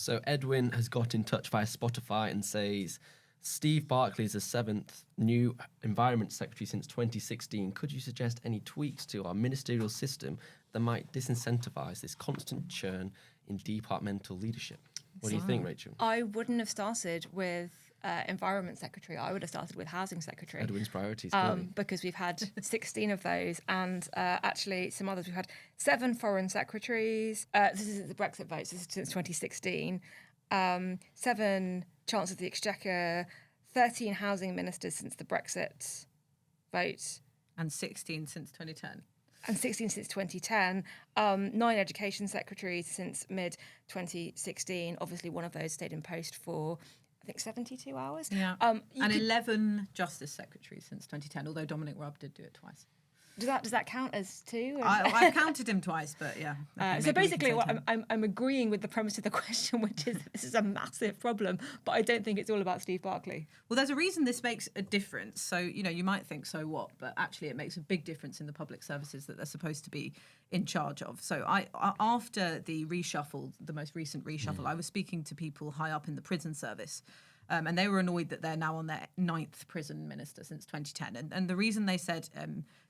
So Edwin has got in touch via Spotify and says, Steve Barclay is the 7th new Environment Secretary since 2016. Could you suggest any tweaks to our ministerial system that might disincentivise this constant churn in departmental leadership? What do you think, Rachel? I wouldn't have started with Environment Secretary. I would have started with Housing Secretary. Edwin's priorities, because we've had 16 of those, and actually some others. We've had 7 Foreign Secretaries. This is the Brexit votes. This is since 2016. 7 Chancellors of the Exchequer, 13 Housing Ministers since the Brexit vote. And 16 since 2010. And 16 since 2010, 9 Education Secretaries since mid-2016. Obviously, one of those stayed in post for, I think, 72 hours. Yeah. And 11 Justice Secretaries since 2010, although Dominic Raab did do it twice. Does that count as 2? I've counted him twice, but yeah. Okay, so basically, I'm agreeing with the premise of the question, which is this is a massive problem, but I don't think it's all about Steve Barclay. Well, there's a reason this makes a difference. So, you might think, so what? But actually, it makes a big difference in the public services that they're supposed to be in charge of. So after the reshuffle, the most recent reshuffle, I was speaking to people high up in the prison service. And they were annoyed that they're now on their 9th prison minister since 2010. And the reason they said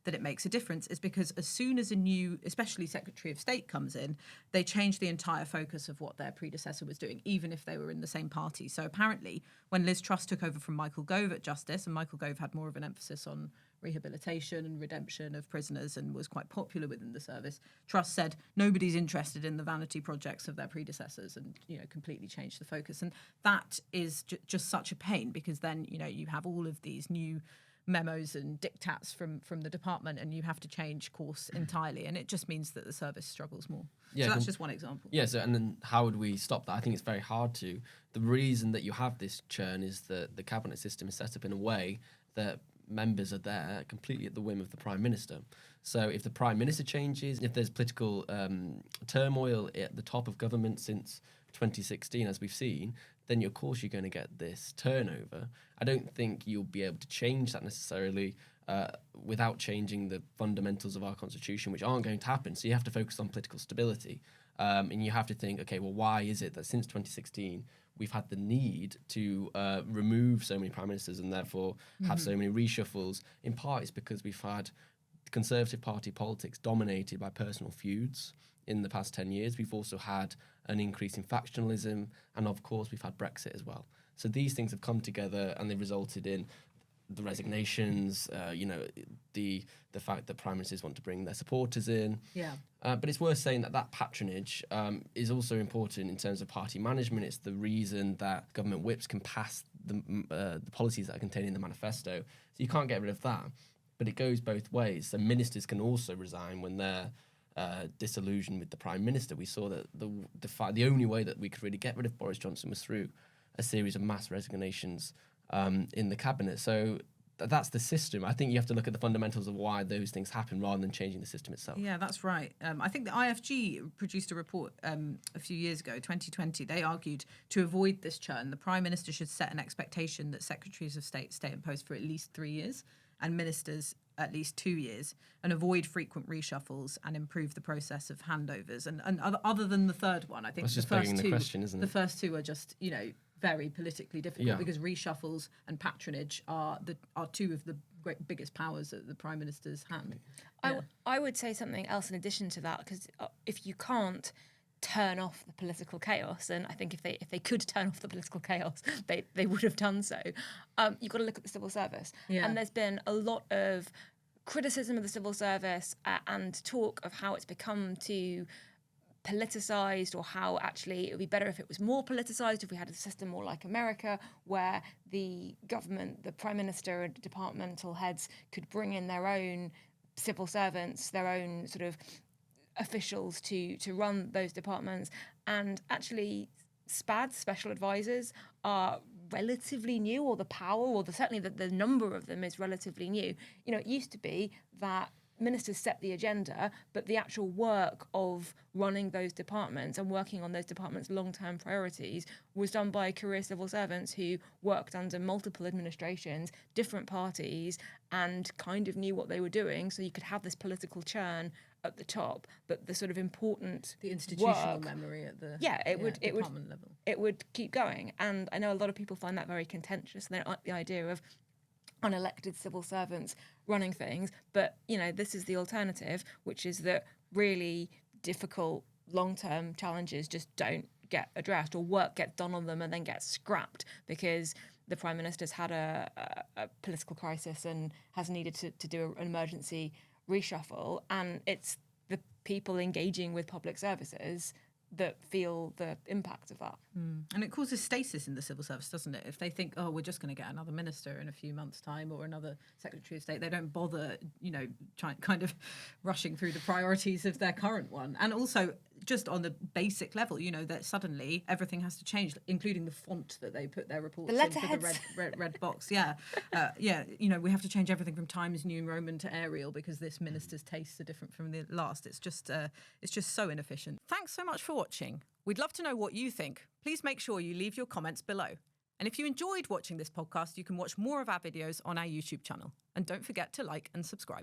that it makes a difference is because as soon as a new, especially Secretary of State comes in, they change the entire focus of what their predecessor was doing, even if they were in the same party. So apparently, when Liz Truss took over from Michael Gove at Justice, and Michael Gove had more of an emphasis on rehabilitation and redemption of prisoners and was quite popular within the service, Truss said nobody's interested in the vanity projects of their predecessors and, completely changed the focus. And that is just such a pain because then, you have all of these new memos and diktats from the department and you have to change course entirely. And it just means that the service struggles more. Yeah, so that's just one example. Yeah, so and then how would we stop that? I think it's very hard to. The reason that you have this churn is that the cabinet system is set up in a way that members are there completely at the whim of the Prime Minister. So if the Prime Minister changes, if there's political turmoil at the top of government since 2016, as we've seen, then of course you're going to get this turnover. I don't think you'll be able to change that necessarily without changing the fundamentals of our constitution, which aren't going to happen. So you have to focus on political stability. And you have to think, okay, well, why is it that since 2016 we've had the need to remove so many prime ministers and therefore have so many reshuffles? In part, it's because we've had Conservative Party politics dominated by personal feuds in the past 10 years. We've also had an increase in factionalism, and of course, we've had Brexit as well. So these things have come together and they've resulted in the resignations, the fact that prime ministers want to bring their supporters in. Yeah. But it's worth saying that patronage is also important in terms of party management. It's the reason that government whips can pass the policies that are contained in the manifesto. So you can't get rid of that. But it goes both ways. So ministers can also resign when they're disillusioned with the prime minister. We saw that the only way that we could really get rid of Boris Johnson was through a series of mass resignations in the cabinet. So that's the system. I think you have to look at the fundamentals of why those things happen rather than changing the system itself. Yeah, that's right. I think the IFG produced a report a few years ago, 2020. They argued to avoid this churn, the Prime Minister should set an expectation that Secretaries of State stay in post for at least 3 years and ministers at least 2 years, and avoid frequent reshuffles and improve the process of handovers. And other than the third one, I think that's just begging the question, isn't it? The first two are just, very politically difficult because reshuffles and patronage are two of the biggest powers at the Prime Minister's hand. I would say something else in addition to that, because if you can't turn off the political chaos, and I think if they could turn off the political chaos, they would have done so. You've got to look at the civil service, and there's been a lot of criticism of the civil service and talk of how it's become too politicised, or how actually it would be better if it was more politicised, if we had a system more like America, where the government, the Prime Minister and departmental heads could bring in their own civil servants, their own sort of officials to run those departments. And actually SPADs, special advisors, are relatively new, or the power, or certainly the number of them is relatively new. It used to be that ministers set the agenda, but the actual work of running those departments and working on those departments' long-term priorities was done by career civil servants who worked under multiple administrations, different parties, and kind of knew what they were doing. So you could have this political churn at the top, but the sort of important The institutional work, memory at the department level. It would keep going. And I know a lot of people find that very contentious. They don't like the idea of unelected civil servants running things. But, this is the alternative, which is that really difficult long-term challenges just don't get addressed, or work gets done on them and then gets scrapped because the Prime Minister's had a political crisis and has needed to do an emergency reshuffle. And it's the people engaging with public services that feel the impact of that. And it causes stasis in the civil service, doesn't it? If they think, oh, we're just going to get another minister in a few months' time or another Secretary of State, they don't bother, kind of rushing through the priorities of their current one. And also, just on the basic level, that suddenly everything has to change, including the font that they put their reports in for the red box. Yeah. We have to change everything from Times New Roman to Arial because this minister's tastes are different from the last. It's just so inefficient. Thanks so much for watching. We'd love to know what you think. Please make sure you leave your comments below. And if you enjoyed watching this podcast, you can watch more of our videos on our YouTube channel. And don't forget to like and subscribe.